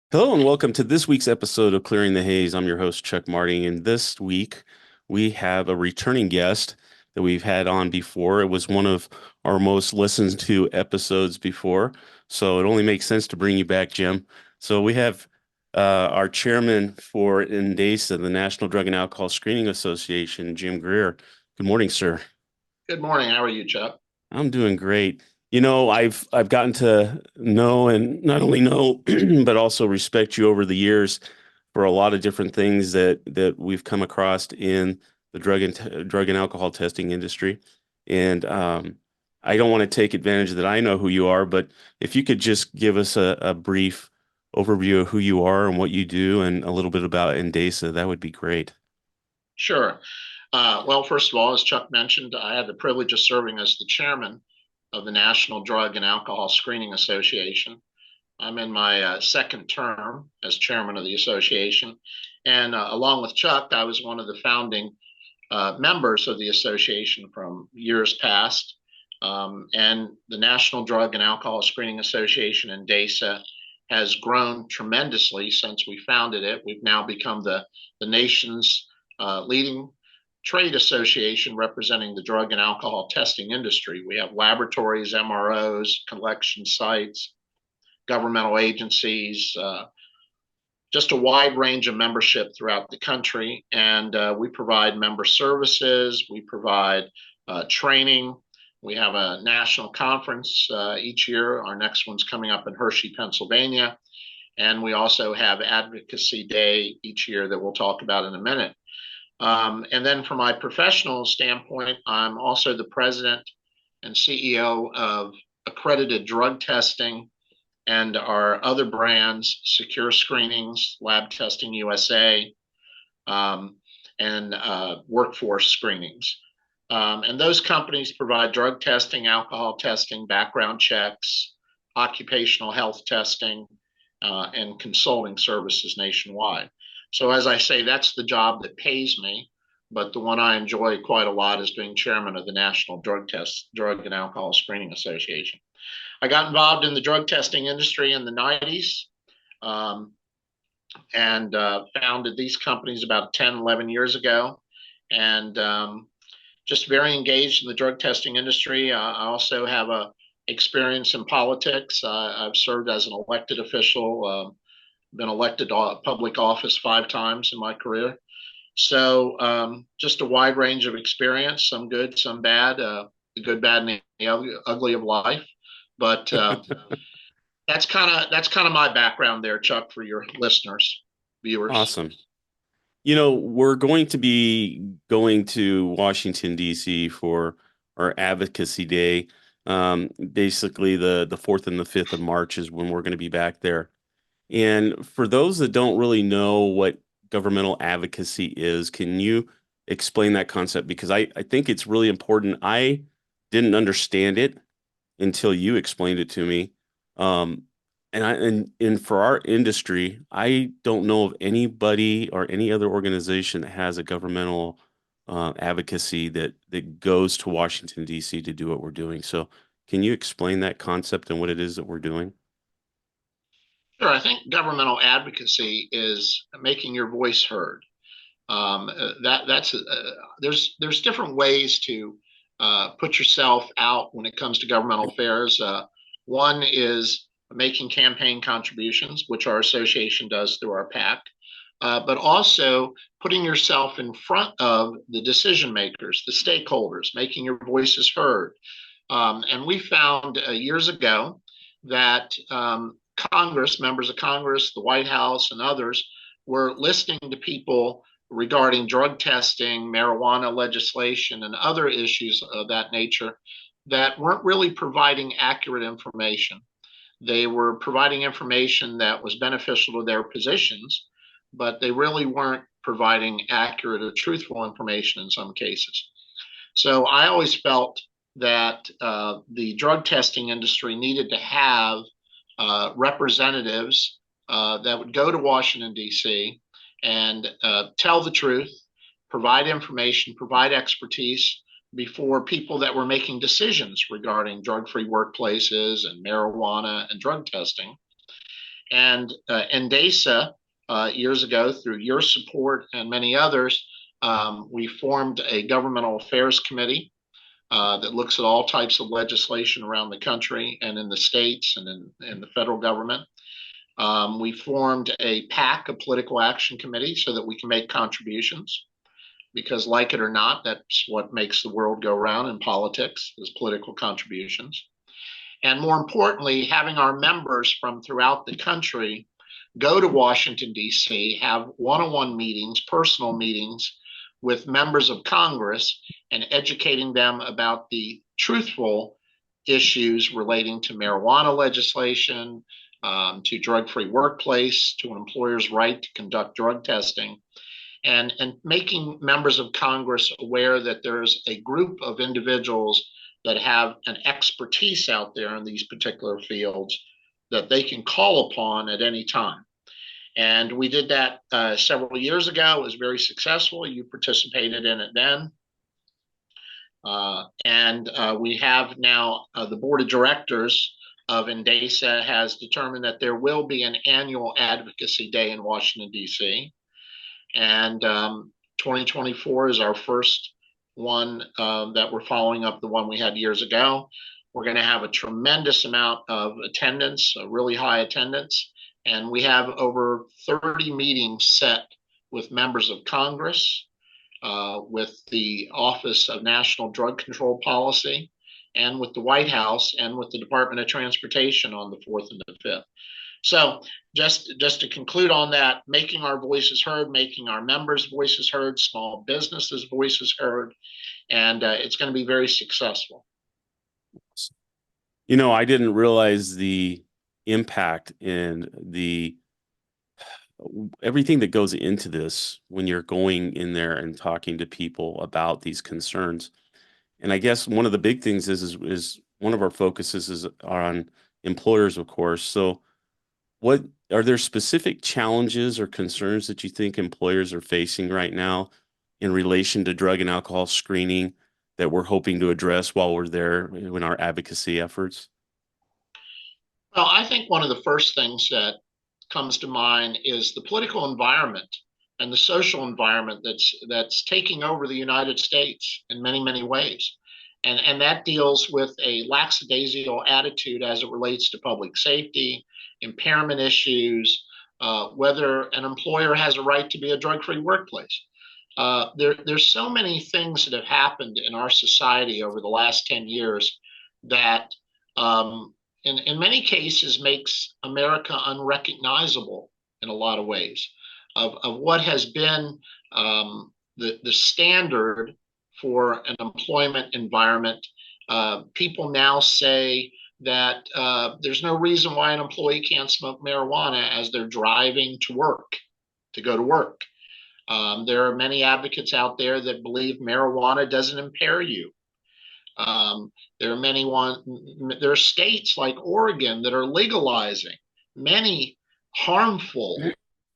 Hello and welcome to this week's episode of Clearing the Haze. I'm your host, Chuck Marting, and this week we have a returning guest that we've had on before. It was one of our most listened to episodes before, so it only makes sense to bring you back, Jim. So we have our chairman for NDASA, the National Drug and Alcohol Screening Association, Jim Greer. Good morning, sir. Good morning. How are you, Chuck? I'm doing great. I've gotten to know and not only know, but also respect you over the years for a lot of different things that we've come across in the drug and alcohol testing industry. And I don't want to take advantage that I know who you are, but if you could just give us a brief overview of who you are and what you do and a little bit about Endesa, that would be great. Sure. Well, first of all, as Chuck mentioned, I had the privilege of serving as the chairman of the National Drug and Alcohol Screening Association. I'm in my second term as chairman of the association. And along with Chuck, I was one of the founding members of the association from years past. And the National Drug and Alcohol Screening Association in DASA has grown tremendously since we founded it. We've now become the nation's leading trade association representing the drug and alcohol testing industry. We have laboratories, MROs, collection sites, governmental agencies, just a wide range of membership throughout the country. And we provide member services, we provide training. We have a national conference each year. Our next one's coming up in Hershey, Pennsylvania. And we also have Advocacy Day each year that we'll talk about in a minute. And then from my professional standpoint, I'm also the president and CEO of Accredited Drug Testing and our other brands, Secure Screenings, Lab Testing USA, and Workforce Screenings. And those companies provide drug testing, alcohol testing, background checks, occupational health testing, and consulting services nationwide. So as I say, that's the job that pays me. But the one I enjoy quite a lot is being chairman of the National Drug and Alcohol Screening Association. I got involved in the drug testing industry in the 90s um, and founded these companies about 10, 11 years ago. And just very engaged in the drug testing industry. I also have a experience in politics. I've served as an elected official, been elected to public office 5 times in my career. So just a wide range of experience, some good, some bad, the good, bad, and the ugly of life. But that's kind of my background there, Chuck, for your listeners, viewers. Awesome. We're going to be going to Washington, D.C. for our Advocacy Day. Basically, the 4th and the 5th of March is when we're going to be back there. And for those that don't really know what governmental advocacy is, can you explain that concept? Because I think it's really important. I didn't understand it until you explained it to me. Um, and for our industry, I don't know of anybody or any other organization that has a governmental advocacy that goes to Washington, D.C. to do what we're doing. So can you explain that concept and what it is that we're doing? Sure, I think governmental advocacy is making your voice heard. There's different ways to put yourself out when it comes to governmental affairs. One is making campaign contributions, which our association does through our PAC, but also putting yourself in front of the decision makers, the stakeholders, making your voices heard. And we found years ago that Congress, members of Congress, the White House, and others were listening to people regarding drug testing, marijuana legislation, and other issues of that nature that weren't really providing accurate information. They were providing information that was beneficial to their positions, but they really weren't providing accurate or truthful information in some cases. So I always felt that the drug testing industry needed to have representatives that would go to Washington, D.C. and tell the truth, provide information, provide expertise before people that were making decisions regarding drug free workplaces and marijuana and drug testing. And NDASA, years ago, through your support and many others, we formed a governmental affairs committee that looks at all types of legislation around the country and in the states and in the federal government. We formed a PAC, a political action committee, so that we can make contributions, because like it or not, that's what makes the world go round in politics, is political contributions. And more importantly, having our members from throughout the country go to Washington, D.C., have one-on-one meetings, personal meetings with members of Congress, and educating them about the truthful issues relating to marijuana legislation, to drug-free workplace, to an employer's right to conduct drug testing, and making members of Congress aware that there's a group of individuals that have an expertise out there in these particular fields that they can call upon at any time. And we did that several years ago. It was very successful. You participated in it then. We have now the board of directors of NDASA has determined that there will be an annual advocacy day in Washington, D.C. And 2024 is our first one that we're following up the one we had years ago. We're going to have a tremendous amount of attendance, a really high attendance. And we have over 30 meetings set with members of Congress, with the Office of National Drug Control Policy, and with the White House, and with the Department of Transportation on the 4th and the 5th. So just to conclude on that, making our voices heard, making our members' voices heard, small businesses' voices heard, and it's going to be very successful. You know, I didn't realize the impact and everything that goes into this when you're going in there and talking to people about these concerns. And I guess one of the big things is one of our focuses is on employers, of course. So what are there specific challenges or concerns that you think employers are facing right now in relation to drug and alcohol screening that we're hoping to address while we're there in our advocacy efforts? Well, I think one of the first things that comes to mind is the political environment and the social environment that's taking over the United States in many, many ways. And that deals with a lackadaisical attitude as it relates to public safety, impairment issues, whether an employer has a right to be a drug-free workplace. There's so many things that have happened in our society over the last 10 years that in many cases makes America unrecognizable in a lot of ways of what has been the standard for an employment environment. People now say that there's no reason why an employee can't smoke marijuana as they're driving to work, to go to work. There are many advocates out there that believe marijuana doesn't impair you. There are states like Oregon that are legalizing many harmful,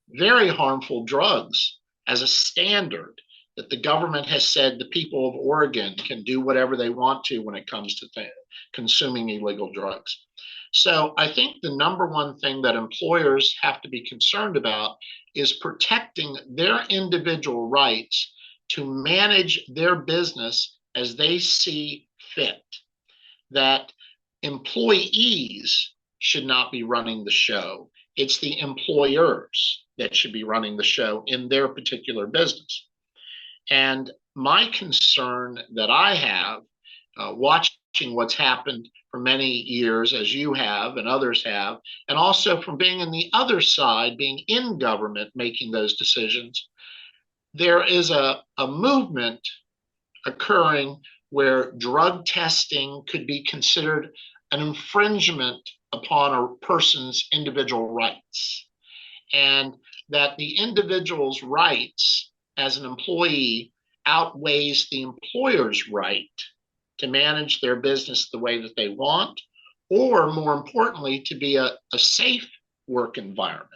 very harmful drugs as a standard that the government has said the people of Oregon can do whatever they want to when it comes to consuming illegal drugs. So I think the number one thing that employers have to be concerned about is protecting their individual rights to manage their business as they see fit. That employees should not be running the show. It's the employers that should be running the show in their particular business. And my concern that I have, watching what's happened for many years, as you have and others have, and also from being in the other side, being in government, making those decisions, there is a movement occurring where drug testing could be considered an infringement upon a person's individual rights, and that the individual's rights as an employee outweighs the employer's right to manage their business the way that they want, or more importantly, to be a safe work environment.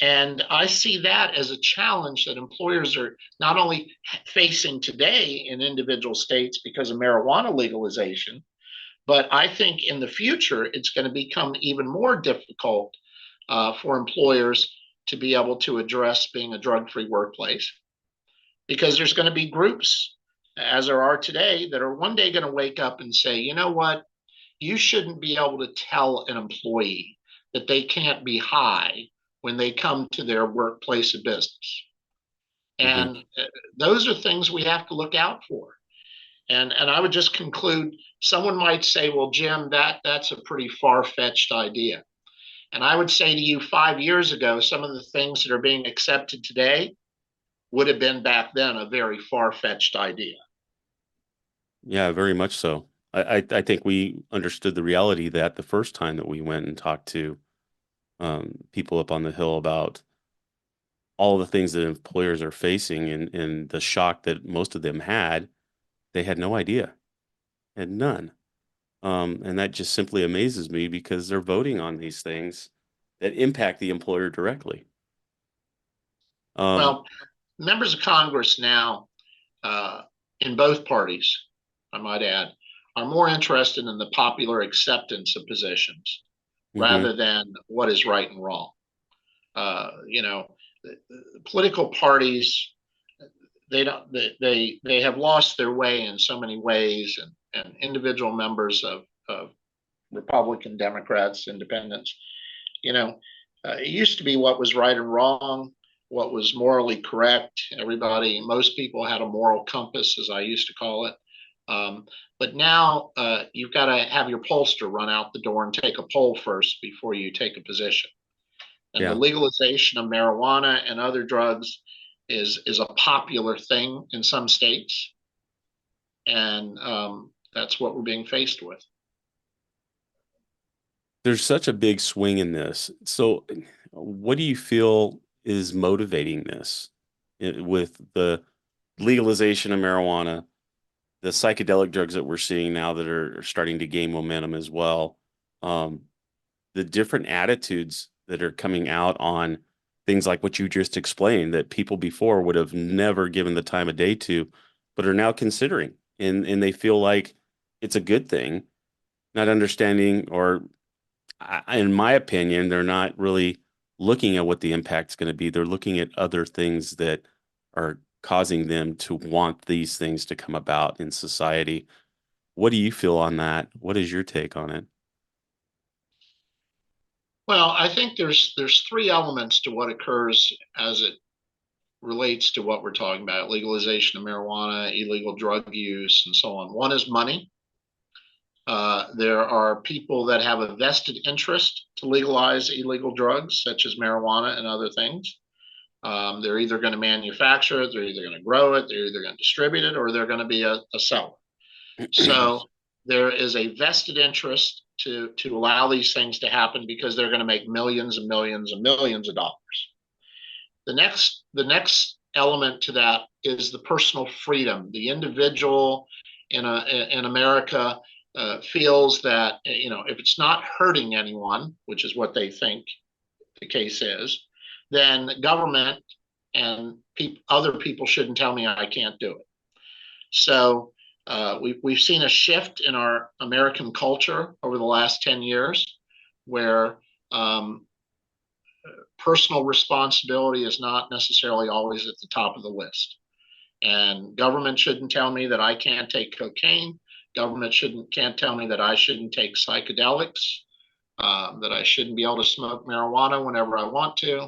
And I see that as a challenge that employers are not only facing today in individual states because of marijuana legalization, but I think in the future it's going to become even more difficult for employers to be able to address being a drug-free workplace. Because there's going to be groups, as there are today, that are one day going to wake up and say, you know what, you shouldn't be able to tell an employee that they can't be high when they come to their workplace of business. Hmm. And those are things we have to look out for. And I would just conclude, someone might say, well, Jim, that's a pretty far-fetched idea. And I would say to you, 5 years ago, some of the things that are being accepted today would have been back then a very far-fetched idea. Yeah, very much so. I think we understood the reality that the first time that we went and talked to people up on the Hill about all the things that employers are facing and the shock that most of them had, they had no idea, had none. And that just simply amazes me because they're voting on these things that impact the employer directly. Um, Well, members of Congress now, uh, in both parties, I might add, are more interested in the popular acceptance of positions mhm. rather than what is right and wrong. You know, the political parties, they don't they have lost their way in so many ways, and individual members of Republican, Democrats, Independents, you know, it used to be what was right and wrong, what was morally correct. Most people had a moral compass, as I used to call it. Um, but now you've got to have your pollster run out the door and take a poll first before you take a position. And the Yeah. legalization of marijuana and other drugs is a popular thing in some states, and that's what we're being faced with. There's such a big swing in this. So, what do you feel is motivating this with the legalization of marijuana, the psychedelic drugs that we're seeing now that are starting to gain momentum as well? Um, the different attitudes that are coming out on things like what you just explained that people before would have never given the time of day to, but are now considering, and they feel like it's a good thing, not understanding, or in my opinion, they're not really looking at what the impact's going to be. They're looking at other things that are causing them to want these things to come about in society. What do you feel on that? What is your take on it? Well, I think there's three elements to what occurs as it relates to what we're talking about: legalization of marijuana, illegal drug use, and so on. One is money. There are people that have a vested interest to legalize illegal drugs, such as marijuana and other things. They're either going to manufacture it, they're either going to grow it, they're either going to distribute it, or they're going to be a seller. So there is a vested interest to allow these things to happen because they're going to make millions and millions and millions of dollars. The next element to that is the personal freedom. The individual in America feels that, if it's not hurting anyone, which is what they think the case is, then government and other people shouldn't tell me I can't do it. So we've seen a shift in our American culture over the last 10 years where um, personal responsibility is not necessarily always at the top of the list. And government shouldn't tell me that I can't take cocaine. Government can't tell me that I shouldn't take psychedelics, that I shouldn't be able to smoke marijuana whenever I want to.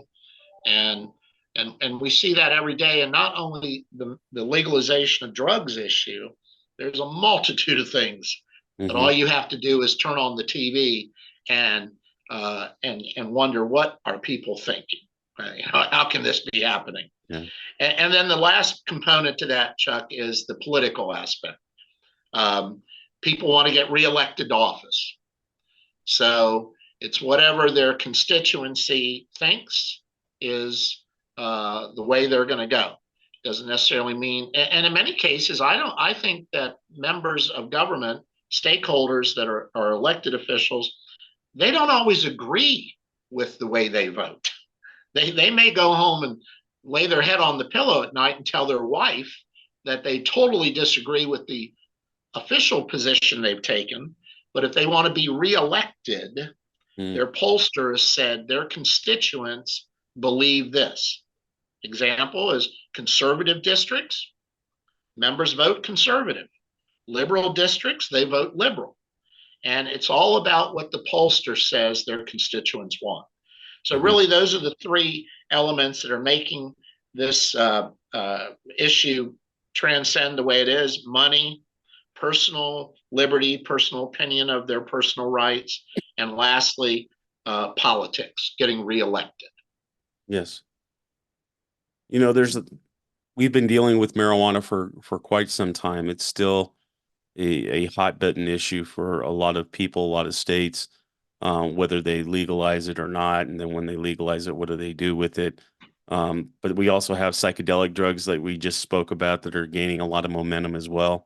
And and we see that every day. And not only the legalization of drugs issue, there's a multitude of things that Hmm. all you have to do is turn on the TV and and wonder, what are people thinking? How can this be happening? Yeah. And then the last component to that, Chuck, is the political aspect. Um, People want to get reelected to office. So it's whatever their constituency thinks is the way they're going to go. Doesn't necessarily mean, and in many cases, I think that members of government, stakeholders that are elected officials, they don't always agree with the way they vote. They may go home and lay their head on the pillow at night and tell their wife that they totally disagree with the official position they've taken. But if they want to be reelected, Mm. Their pollsters said their constituents believe this. Example is conservative districts, members vote conservative. Liberal districts, they vote liberal. And it's all about what the pollster says their constituents want. So Hmm. really, those are the three elements that are making this issue transcend the way it is: money, personal liberty, personal opinion of their personal rights, and lastly, politics, getting reelected. Yes. You know, we've been dealing with marijuana for quite some time. It's still a hot button issue for a lot of people, a lot of states, whether they legalize it or not. And then when they legalize it, what do they do with it? But we also have psychedelic drugs that we just spoke about that are gaining a lot of momentum as well.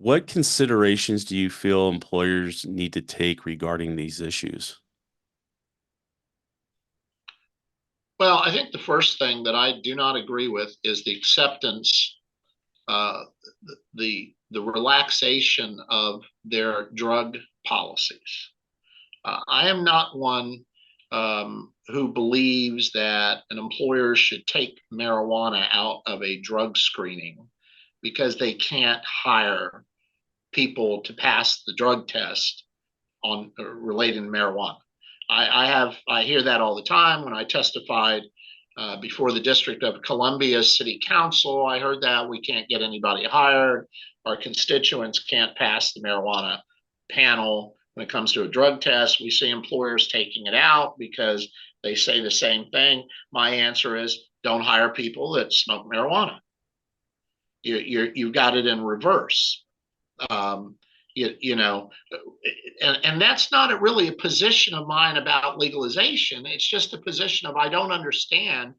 What considerations do you feel employers need to take regarding these issues? Well, I think the first thing that I do not agree with is the acceptance, uh, the relaxation of their drug policies. I am not one who believes that an employer should take marijuana out of a drug screening because they can't hire people to pass the drug test on relating to marijuana. I hear that all the time. When I testified before the District of Columbia City Council, I heard that we can't get anybody hired. Our constituents can't pass the marijuana panel when it comes to a drug test. We see employers taking it out because they say the same thing. My answer is don't hire people that smoke marijuana. You've got it in reverse. Um, you know, and that's not really a position of mine about legalization. It's just a position of I don't understand,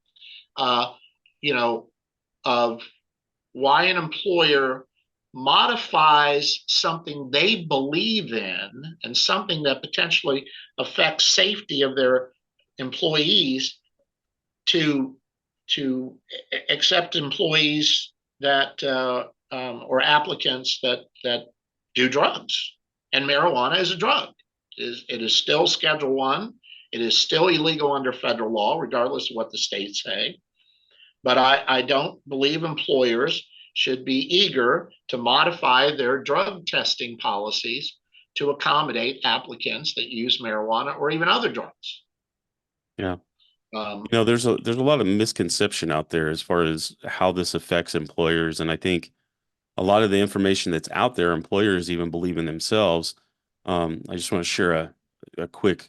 uh, you know, of why an employer modifies something they believe in and something that potentially affects safety of their employees to accept employees that or applicants that do drugs. And marijuana is a drug. It is still Schedule One. It is still illegal under federal law, regardless of what the states say. But I don't believe employers should be eager to modify their drug testing policies to accommodate applicants that use marijuana or even other drugs. Yeah. Um, There's a lot of misconception out there as far as how this affects employers, and I think a lot of the information that's out there, employers even believe in themselves. I just want to share a quick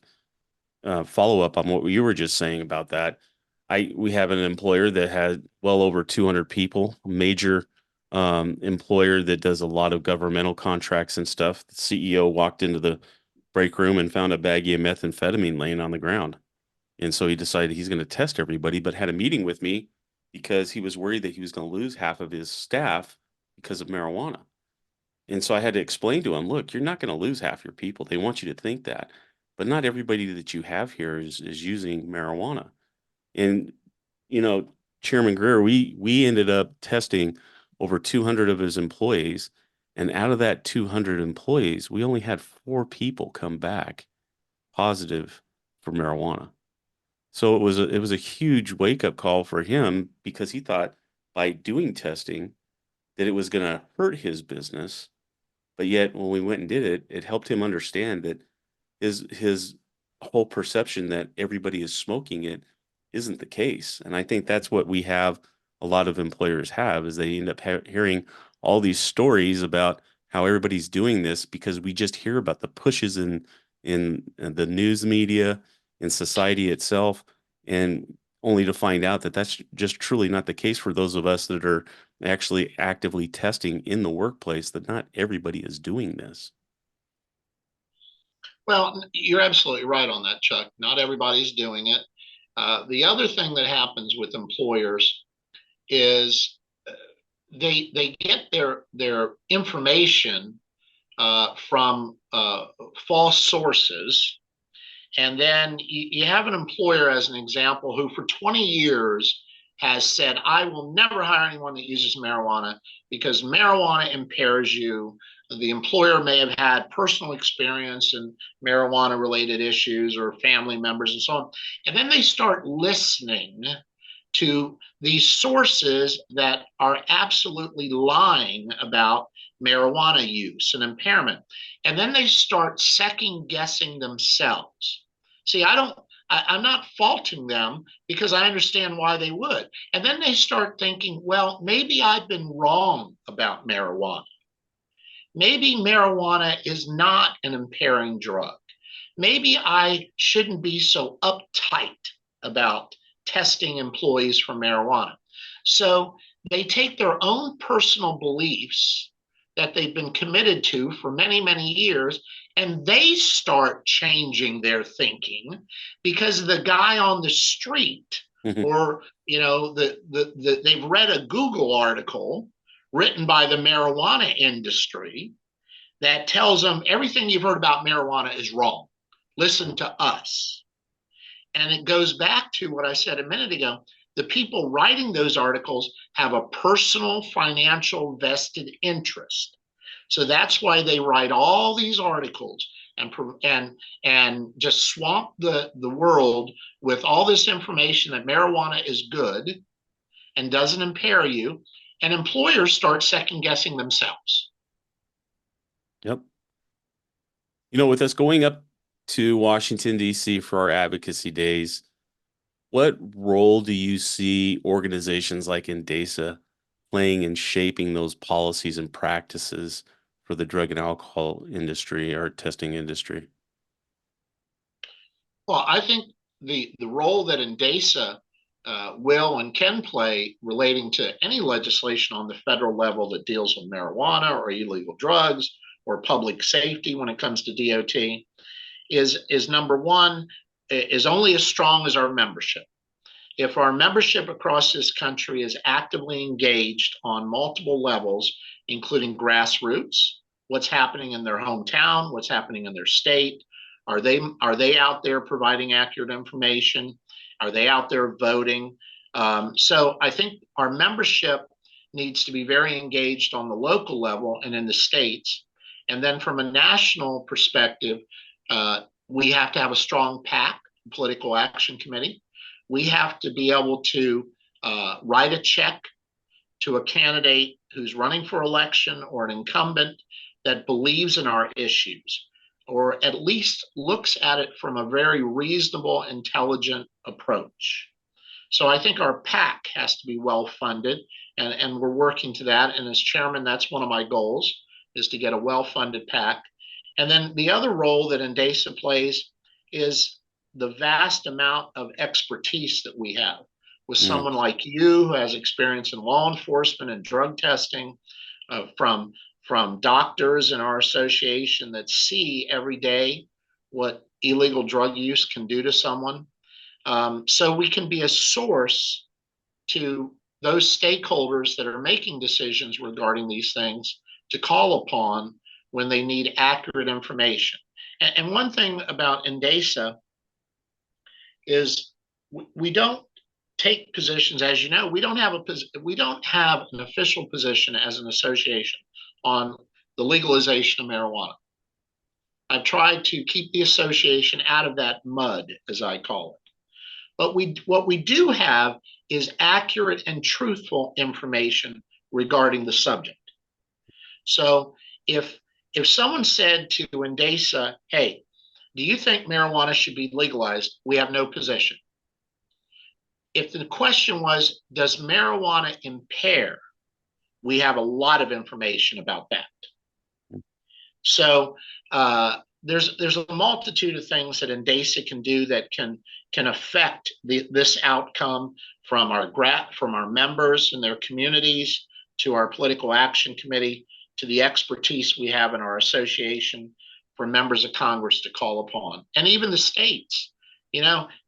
follow up on what you were just saying about that. We have an employer that had well over 200 people, major employer that does a lot of governmental contracts and stuff. The CEO walked into the break room and found a baggie of methamphetamine laying on the ground. And so he decided he's going to test everybody, but had a meeting with me because he was worried that he was going to lose half of his staff because of marijuana. And so I had to explain to him, look, you're not going to lose half your people. They want you to think that, but not everybody that you have here is using marijuana. And you know, Chairman Greer, we ended up testing over 200 of his employees, and out of that 200 employees, we only had 4 people come back positive for marijuana. So it was a huge wake up call for him because he thought by doing testing that it was going to hurt his business. But yet when we went and did it, it helped him understand that his whole perception that everybody is smoking it isn't the case. And I think that's what we have a lot of employers have is they end up hearing all these stories about how everybody's doing this because we just hear about the pushes in the news media in society itself and only to find out that that's just truly not the case for those of us that are actually actively testing in the workplace that not everybody is doing this. well, you're absolutely right on that, Chuck. Not everybody's doing it. The other thing that happens with employers is they get their information from false sources, and then you have an employer, as an example, who for 20 years has said, I will never hire anyone that uses marijuana because marijuana impairs you. The employer may have had personal experience in marijuana related issues or family members and so on. And then they start listening to these sources that are absolutely lying about marijuana use and impairment. And then they start second guessing themselves. See, I'm not faulting them because I understand why they would. And then they start thinking, well, maybe I've been wrong about marijuana. Maybe marijuana is not an impairing drug. Maybe I shouldn't be so uptight about testing employees for marijuana. So they take their own personal beliefs that they've been committed to for many, many years, and they start changing their thinking because the guy on the street or they've read a Google article written by the marijuana industry that tells them everything you've heard about marijuana is wrong. Listen to us. And it goes back to what I said a minute ago. The people writing those articles have a personal financial vested interest. So that's why they write all these articles and just swamp the world with all this information that marijuana is good and doesn't impair you. And employers start second guessing themselves. Yep. With us going up to Washington, D.C. for our advocacy days, what role do you see organizations like NDASA playing in shaping those policies and practices for the drug and alcohol industry or testing industry? Well, I think the role that NDASA will and can play relating to any legislation on the federal level that deals with marijuana or illegal drugs or public safety when it comes to DOT is number one, is only as strong as our membership. If our membership across this country is actively engaged on multiple levels, including grassroots, what's happening in their hometown, what's happening in their state, are they out there providing accurate information? Are they out there voting? So I think our membership needs to be very engaged on the local level and in the states. And then from a national perspective, we have to have a strong PAC, Political Action Committee. We have to be able to write a check to a candidate who's running for election or an incumbent that believes in our issues, or at least looks at it from a very reasonable, intelligent approach. So I think our PAC has to be well funded, and we're working to that. And as chairman, that's one of my goals, is to get a well-funded PAC. And then the other role that NDASA plays is the vast amount of expertise that we have with someone like you who has experience in law enforcement and drug testing, from doctors in our association that see every day what illegal drug use can do to someone. So we can be a source to those stakeholders that are making decisions regarding these things to call upon when they need accurate information. And one thing about NDASA is we don't take positions, as you know, we don't have an official position as an association on the legalization of marijuana. I've tried to keep the association out of that mud, as I call it. But what we do have is accurate and truthful information regarding the subject. So if someone said to NDASA, hey, do you think marijuana should be legalized? We have no position. If the question was, does marijuana impair? We have a lot of information about that. So there's a multitude of things that NDASA can do that can affect this outcome, from our members and their communities to our political action committee to the expertise we have in our association for members of Congress to call upon, and even the states.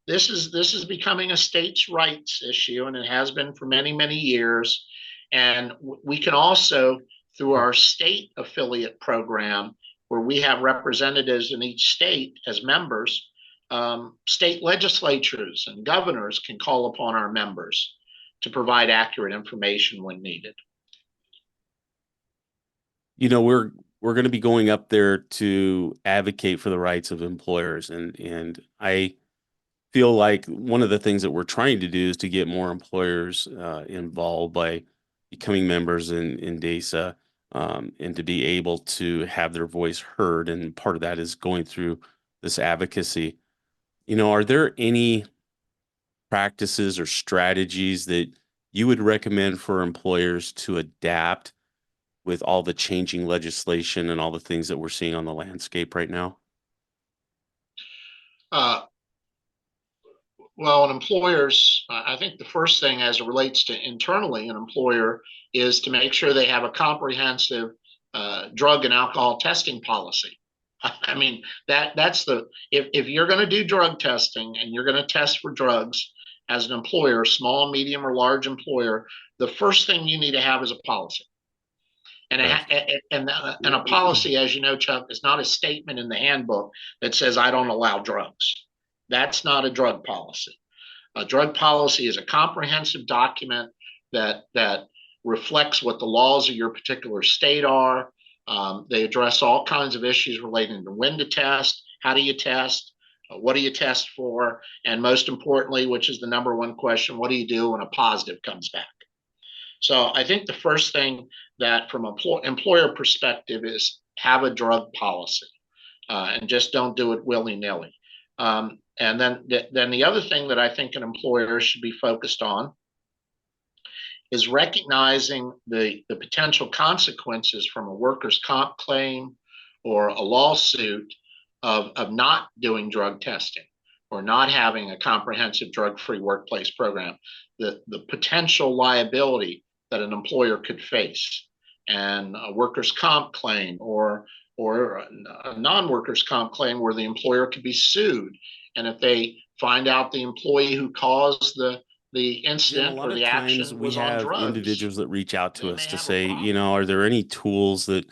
This is becoming a states' rights issue, and it has been for many, many years. And we can also, through our state affiliate program, where we have representatives in each state as members, state legislatures and governors can call upon our members to provide accurate information when needed. We're going to be going up there to advocate for the rights of employers, and I feel like one of the things that we're trying to do is to get more employers involved by becoming members in NDASA, and to be able to have their voice heard. And part of that is going through this advocacy. Are there any practices or strategies that you would recommend for employers to adapt with all the changing legislation and all the things that we're seeing on the landscape right now? Uh, well, employers, I think the first thing as it relates to internally an employer is to make sure they have a comprehensive drug and alcohol testing policy. I mean, that's if you're going to do drug testing and you're going to test for drugs as an employer, small, medium, or large employer, the first thing you need to have is a policy. And Right. and a policy, as you know, Chuck, is not a statement in the handbook that says I don't allow drugs. That's not a drug policy. A drug policy is a comprehensive document that reflects what the laws of your particular state are. They address all kinds of issues relating to when to test, how do you test, what do you test for, and most importantly, which is the number one question, what do you do when a positive comes back? So I think the first thing that from an employer perspective is have a drug policy, and just don't do it willy-nilly. And then the other thing that I think an employer should be focused on is recognizing the potential consequences from a workers' comp claim or a lawsuit of not doing drug testing or not having a comprehensive drug-free workplace program, the potential liability that an employer could face, and a workers' comp claim or a non-workers' comp claim where the employer could be sued. And if they find out the employee who caused the Jim, a incident lot or of the times action we was on have drugs, individuals that reach out to they us may to have a say, problem. are there any tools that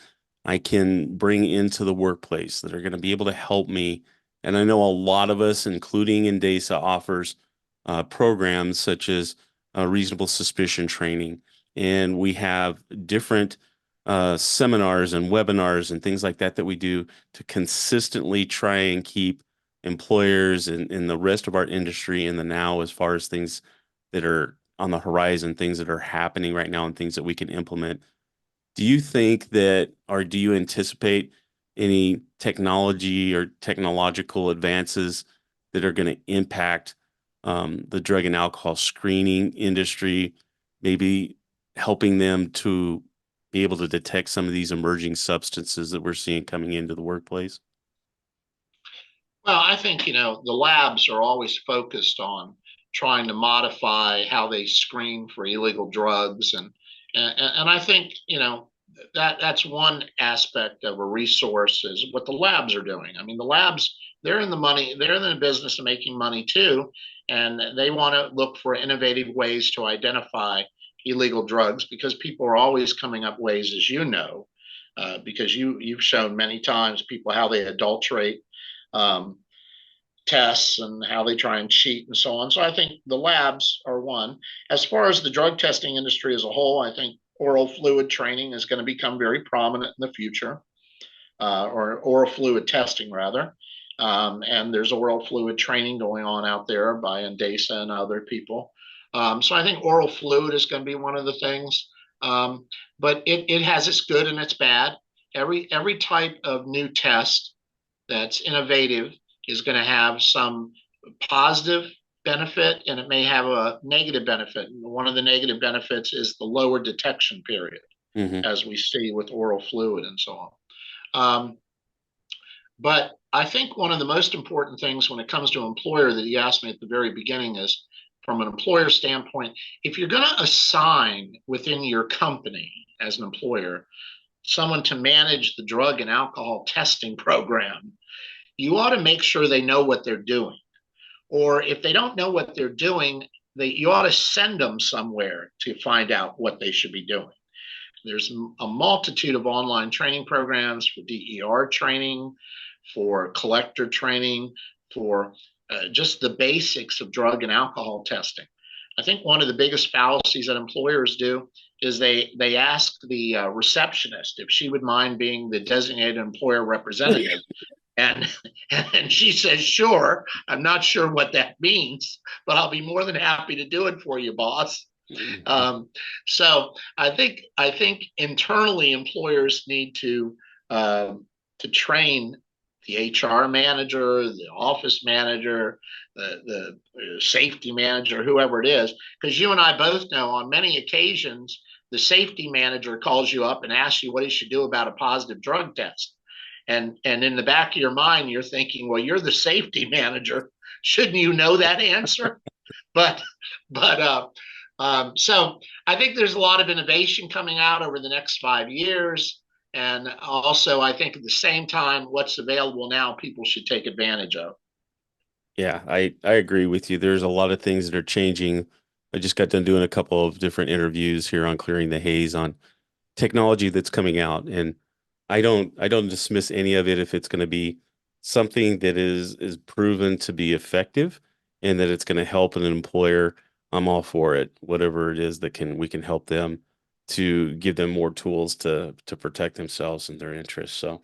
I can bring into the workplace that are going to be able to help me? And I know a lot of us, including Indesa, offers programs such as reasonable suspicion training. And we have different seminars and webinars and things like that that we do to consistently try and keep employers and the rest of our industry in the now as far as things that are on the horizon, things that are happening right now, and things that we can implement. Do you think that, or do you anticipate any technology or technological advances that are going to impact the drug and alcohol screening industry, maybe helping them to be able to detect some of these emerging substances that we're seeing coming into the workplace? Well, I think, the labs are always focused on trying to modify how they screen for illegal drugs. And I think, that's one aspect of a resource is what the labs are doing. I mean, the labs, they're in the money, they're in the business of making money too. And they want to look for innovative ways to identify illegal drugs because people are always coming up ways, as you know, because you've shown many times people how they adulterate um, tests and how they try and cheat and so on. So I think the labs are one. As far as the drug testing industry as a whole, I think oral fluid training is going to become very prominent in the future, or oral fluid testing rather. And there's oral fluid training going on out there by NDASA and other people. So I think oral fluid is going to be one of the things. But it has its good and its bad. Every type of new test that's innovative is going to have some positive benefit and it may have a negative benefit. One of the negative benefits is the lower detection period, Hmm. as we see with oral fluid and so on. Um, but I think one of the most important things when it comes to employer that you asked me at the very beginning is from an employer standpoint, if you're going to assign within your company as an employer someone to manage the drug and alcohol testing program, you ought to make sure they know what they're doing. Or if they don't know what they're doing, you ought to send them somewhere to find out what they should be doing. There's a multitude of online training programs for DER training, for collector training, for just the basics of drug and alcohol testing. I think one of the biggest fallacies that employers do is they ask the receptionist if she would mind being the designated employer representative, and and she says, "Sure." I'm not sure what that means, but I'll be more than happy to do it for you, boss. Um, so I think internally employers need to train the HR manager, the office manager, the safety manager, whoever it is, because you and I both know on many occasions the safety manager calls you up and asks you what he should do about a positive drug test. And in the back of your mind, you're thinking, well, you're the safety manager. Shouldn't you know that answer? But so I think there's a lot of innovation coming out over the next 5 years. And also, I think at the same time, what's available now, people should take advantage of. Yeah, I agree with you. There's a lot of things that are changing. I just got done doing a couple of different interviews here on Clearing the Haze on technology that's coming out, and I don't dismiss any of it if it's going to be something that is proven to be effective and that it's going to help an employer. I'm all for it. Whatever it is that can we can help them to give them more tools to protect themselves and their interests. So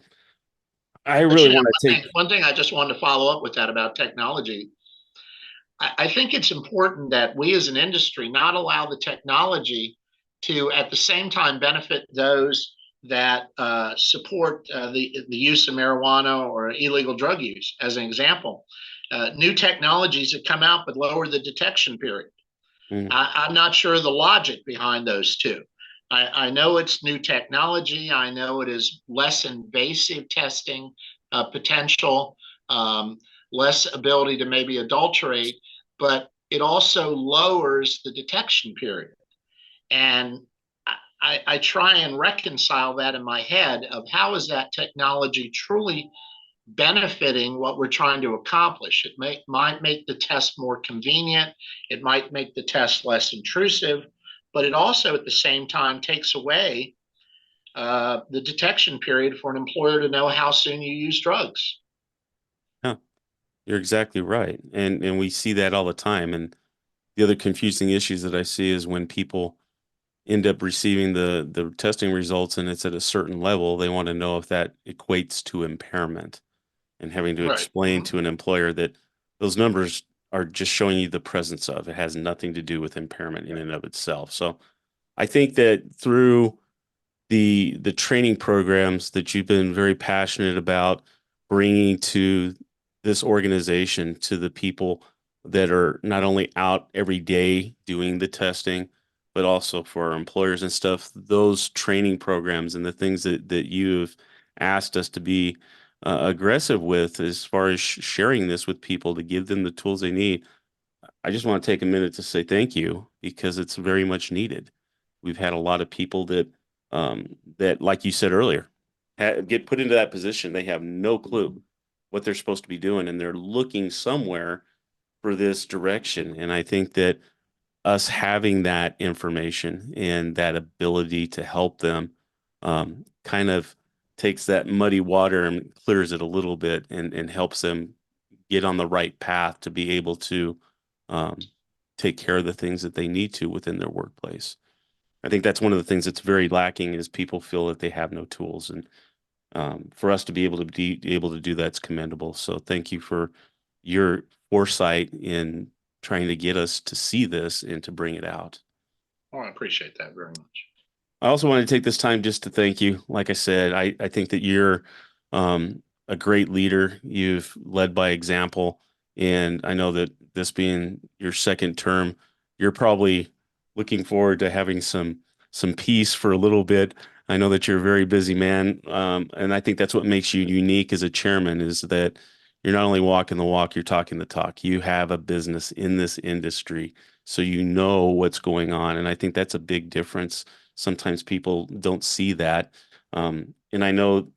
I But really you know, want to take. one thing I just wanted to follow up with that about technology. I think it's important that we as an industry not allow the technology to, at the same time, benefit those that support the use of marijuana or illegal drug use. As an example, new technologies that come out but lower the detection period. Mm, I'm not sure the logic behind those two. I know it's new technology. I know it is less invasive testing potential, less ability to maybe adulterate, but it also lowers the detection period. And I try and reconcile that in my head of how is that technology truly benefiting what we're trying to accomplish. Might make the test more convenient. It might make the test less intrusive, but it also at the same time takes away the detection period for an employer to know how soon you use drugs. yeah, you're exactly right, and we see that all the time. And the other confusing issues that I see is when people end up receiving the testing results and it's at a certain level, they want to know if that equates to impairment and having to Right. explain Mm-hmm. to an employer that those numbers are just showing you the presence of. It has nothing to do with impairment in and of itself. So I think that through the training programs that you've been very passionate about bringing to this organization, to the people that are not only out every day doing the testing, but also for our employers and stuff, those training programs and the things that you've asked us to be aggressive with as far as sharing this with people to give them the tools they need. I just want to take a minute to say thank you because it's very much needed. We've had a lot of people that, like you said earlier, get put into that position. They have no clue what they're supposed to be doing, and they're looking somewhere for this direction. And I think that us having that information and that ability to help them kind of takes that muddy water and clears it a little bit and helps them get on the right path to be able to um, take care of the things that they need to within their workplace. I think that's one of the things that's very lacking is people feel that they have no tools, and for us to be able to do that's commendable. So thank you for your foresight in trying to get us to see this and to bring it out. Oh, I appreciate that very much. I also want to take this time just to thank you. Like I said, I think that you're a great leader. You've led by example. And I know that this being your second term, you're probably looking forward to having some peace for a little bit. I know that you're a very busy man. And I think that's what makes you unique as a chairman is that you're not only walking the walk, you're talking the talk. You have a business in this industry, so you know what's going on. And I think that's a big difference. Sometimes people don't see that. And I know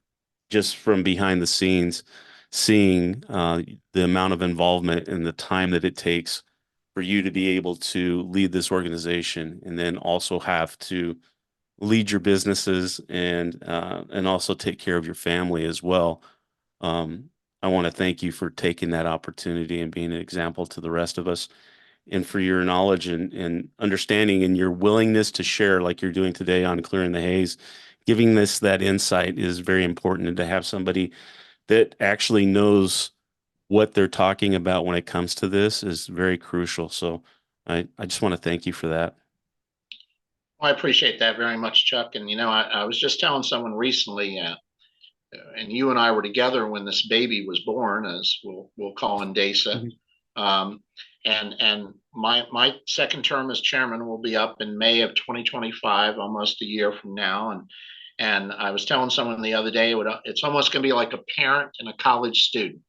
just from behind the scenes, seeing the amount of involvement and the time that it takes for you to be able to lead this organization and then also have to lead your businesses and also take care of your family as well. Um, I want to thank you for taking that opportunity and being an example to the rest of us. and for your knowledge and understanding and your willingness to share like you're doing today on Clearing the Haze. Giving this that insight is very important, and to have somebody that actually knows what they're talking about when it comes to this is very crucial. So I just want to thank you for that. I appreciate that very much, Chuck. And I was just telling someone recently, and you and I were together when this baby was born, as we'll call NDASA. Mhm. Um, and my second term as chairman will be up in May of 2025, almost a year from now. And I was telling someone the other day, it's almost going to be like a parent and a college student.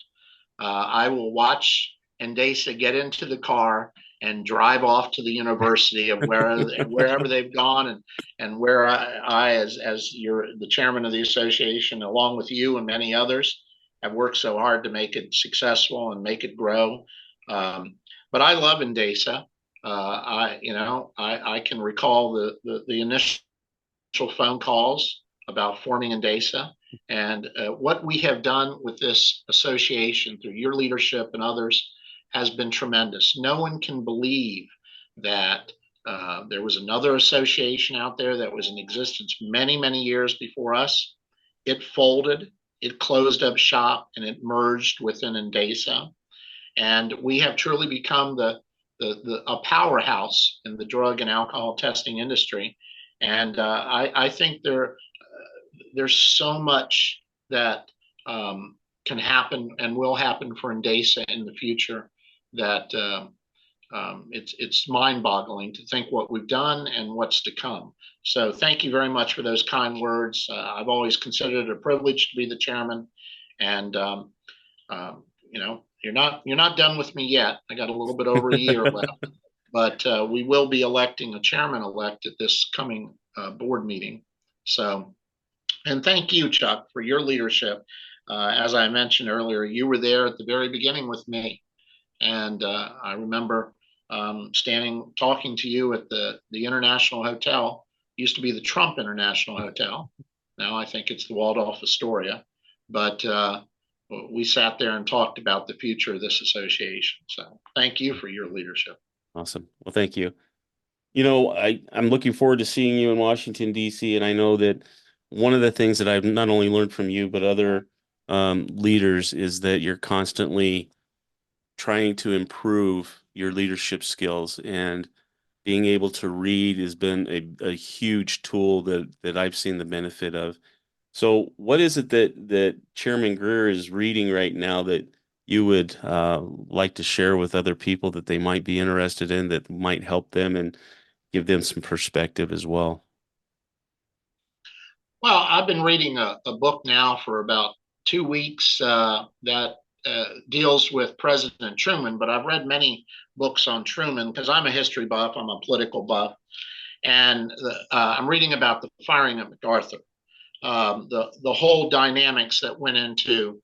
I will watch NDASA get into the car and drive off to the university of wherever they've gone, and where as you're the chairman of the association, along with you and many others, have worked so hard to make it successful and make it grow. But I love NDASA. I can recall the initial phone calls about forming NDASA. And what we have done with this association through your leadership and others has been tremendous. No one can believe that there was another association out there that was in existence many, many years before us. It folded, it closed up shop, and it merged within NDASA. And we have truly become a powerhouse in the drug and alcohol testing industry. And I think there's so much that can happen and will happen for NDASA in the future that it's mind-boggling to think what we've done and what's to come. So thank you very much for those kind words. I've always considered it a privilege to be the chairman, and you're not done with me yet. I got a little bit over a year left, but we will be electing a chairman-elect at this coming board meeting. So, and thank you, Chuck, for your leadership. As I mentioned earlier, you were there at the very beginning with me, and I remember standing talking to you at the International Hotel. Used to be the Trump International Hotel. Now I think it's the Waldorf Astoria. But we sat there and talked about the future of this association. So thank you for your leadership. Awesome. Well, thank you. I'm looking forward to seeing you in Washington, D.C. And I know that one of the things that I've not only learned from you, but other leaders is that you're constantly trying to improve your leadership skills, and being able to read has been a huge tool that I've seen the benefit of. So what is it that Chairman Greer is reading right now that you would like to share with other people that they might be interested in, that might help them and give them some perspective as well? Well, I've been reading a book now for about 2 weeks that deals with President Truman, but I've read many books on Truman because I'm a history buff, I'm a political buff, and I'm reading about the firing of MacArthur, the whole dynamics that went into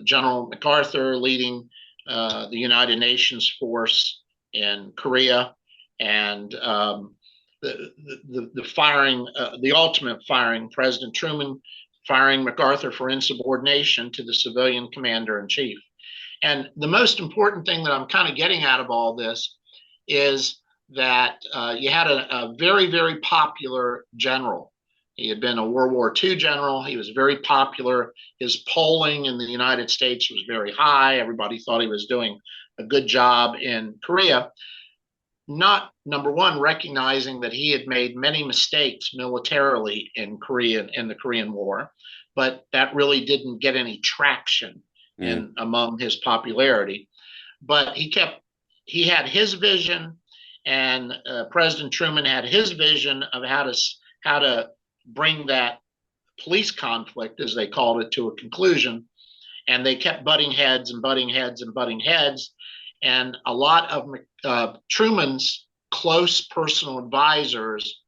General MacArthur leading the United Nations force in Korea, and the firing, the ultimate firing, President Truman firing MacArthur for insubordination to the civilian commander in chief. And the most important thing that I'm kind of getting out of all this is that you had a very, very popular general. He had been a World War II general. He was very popular. His polling in the United States was very high. Everybody thought he was doing a good job in Korea. Not, number one, recognizing that he had made many mistakes militarily in Korea, in the Korean War, but that really didn't get any traction Mm. in among his popularity. But he had his vision, and President Truman had his vision of how to bring that police conflict, as they called it, to a conclusion. And they kept butting heads and butting heads and butting heads. And a lot of Truman's close personal advisors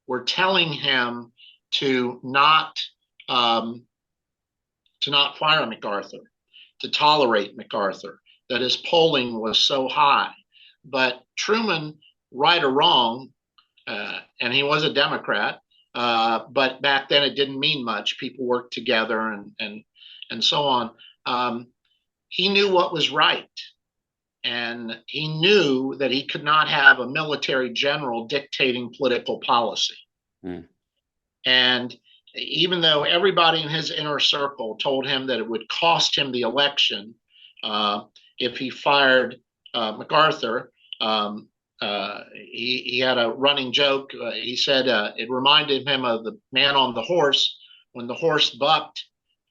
were telling him to not fire MacArthur, to tolerate MacArthur, that his polling was so high. But Truman, right or wrong, and he was a Democrat, but back then it didn't mean much. People worked together and so on. He knew what was right, and he knew that he could not have a military general dictating political policy. Mm. And even though everybody in his inner circle told him that it would cost him the election if he fired MacArthur, he had a running joke. He said it reminded him of the man on the horse. When the horse bucked,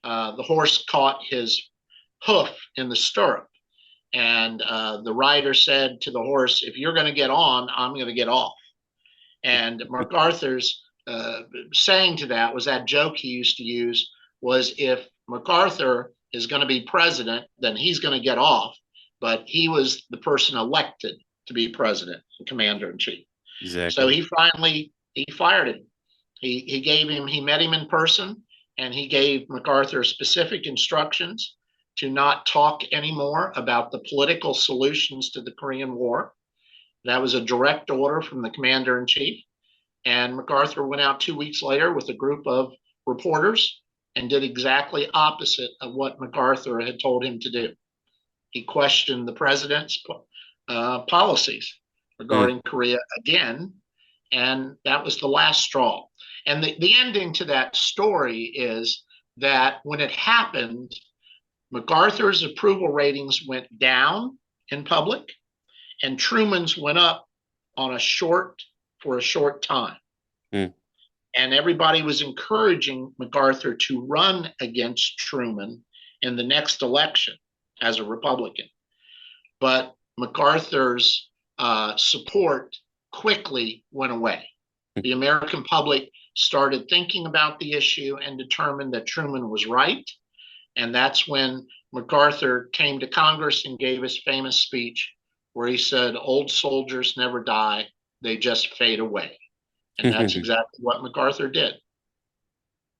the horse caught his hoof in the stirrup. And the rider said to the horse, if you're going to get on, I'm going to get off. And MacArthur's saying to that was that joke he used to use was if MacArthur is going to be president, then he's going to get off. But he was the person elected to be president and commander in chief. Exactly. So he fired him. He met him in person, and he gave MacArthur specific instructions to not talk anymore about the political solutions to the Korean War. That was a direct order from the commander in chief. And MacArthur went out 2 weeks later with a group of reporters and did exactly opposite of what MacArthur had told him to do. He questioned the president's policies regarding Korea again, and that was the last straw. And the ending to that story is that when it happened, MacArthur's approval ratings went down in public, and Truman's went up for a short time. Mm. And everybody was encouraging MacArthur to run against Truman in the next election as a Republican. But MacArthur's support quickly went away. The American public started thinking about the issue and determined that Truman was right. And that's when MacArthur came to Congress and gave his famous speech where he said, old soldiers never die, they just fade away. And that's exactly what MacArthur did.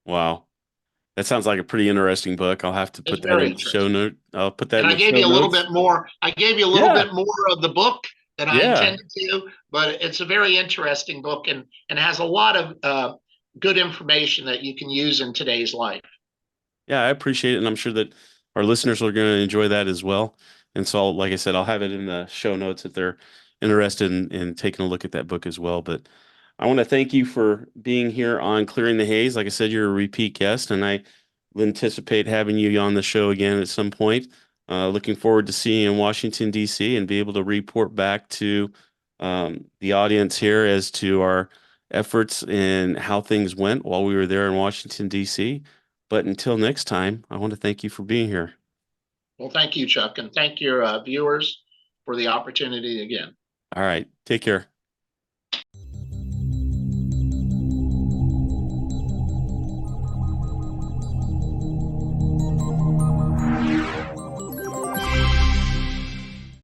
Wow. That sounds like a pretty interesting book. I'll have to put that in the show note. I'll put that and in I the gave show you a little notes. bit more. I gave you a little bit more of the book than I intended to, but it's a very interesting book and has a lot of good information that you can use in today's life. Yeah, I appreciate it, and I'm sure that our listeners are going to enjoy that as well. And so, like I said, I'll have it in the show notes if they're interested in taking a look at that book as well. But I want to thank you for being here on Clearing the Haze. Like I said, you're a repeat guest, and I anticipate having you on the show again at some point. Looking forward to seeing you in Washington, D.C., and be able to report back to the audience here as to our efforts and how things went while we were there in Washington, D.C. But until next time, I want to thank you for being here. Well, thank you, Chuck, and thank your viewers for the opportunity again. All right. Take care.